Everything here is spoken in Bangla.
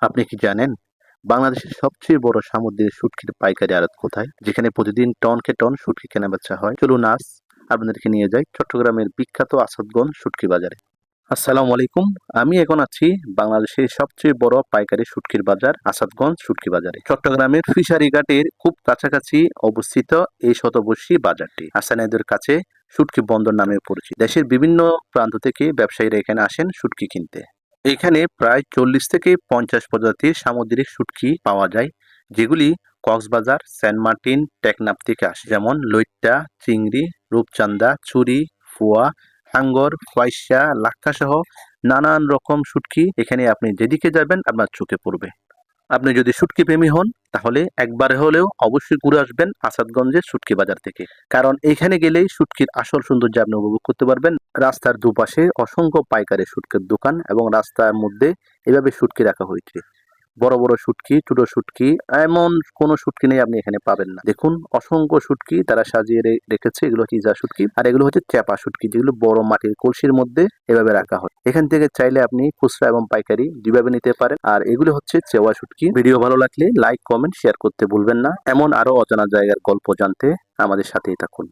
আপনি কি জানেন বাংলাদেশের সবচেয়ে বড় সামুদ্রিক শুটকির পাইকারি আড়ত কোথায়, যেখানে প্রতিদিন টনকে টন শুটকি কেনাবেচা হয়? চলুন আজ আপনাদেরকে নিয়ে যাই চট্টগ্রামের বিখ্যাত আসাদগঞ্জ শুটকি বাজারে। আসসালামু আলাইকুম। আমি এখন আছি বাংলাদেশের সবচেয়ে বড় পাইকারি শুটকির বাজার আসাদগঞ্জ শুটকি বাজারে। চট্টগ্রামের ফিশারি ঘাটের খুব কাছাকাছি অবস্থিত এই শতবর্ষী বাজারটি আসানিয়াদের কাছে শুটকি বন্দর নামে পরিচিত। দেশের বিভিন্ন প্রান্ত থেকে ব্যবসায়ীরা এখানে আসেন শুটকি কিনতে। এখানে প্রায় 40 থেকে 50 প্রজাতির সামুদ্রিক শুটকি পাওয়া যায়, যেগুলি কক্সবাজার, সেন্ট মার্টিন, টেকনাফ থেকে আসে। যেমন লইট্টা, চিংড়ি, রূপচান্দা, চুরি, ফোয়া, হাঙ্গর, ফয়সা, লাক্ষা সহ নানান রকম শুটকি এখানে আপনি যেদিকে যাবেন আপনার চোখে পড়বে। আপনি যদি শুটকি প্রেমী হন তাহলে একবার হলেও অবশ্যই ঘুরে আসবেন আসাদগঞ্জের শুটকি বাজার থেকে, কারণ এখানে গেলেই শুটকির আসল সৌন্দর্য আপনি উপভোগ করতে পারবেন। রাস্তার দুপাশে অসংখ্য পাইকারি শুটকির দোকান এবং রাস্তার মধ্যে এভাবে শুটকি রাখা হয়েছে। বড় বড় শুটকি, ছোট শুটকি, এমন কোনো শুটকি নেই আপনি এখানে পাবেন না। দেখুন অসংখ্য শুটকি তারা সাজিয়ে রেখেছে। এগুলো হচ্ছে ইজা শুটকি আর এগুলো হচ্ছে চেপা শুটকি, যেগুলো বড় মাটির কলসির মধ্যে এভাবে রাখা হয়। এখান থেকে চাইলে আপনি খুচরা এবং পাইকারি দুইভাবে নিতে পারেন। আর এগুলো হচ্ছে চেওয়া শুটকি। ভিডিও ভালো লাগলে লাইক, কমেন্ট, শেয়ার করতে ভুলবেন না। এমন আরো অজানা জায়গার গল্প জানতে আমাদের সাথেই থাকুন।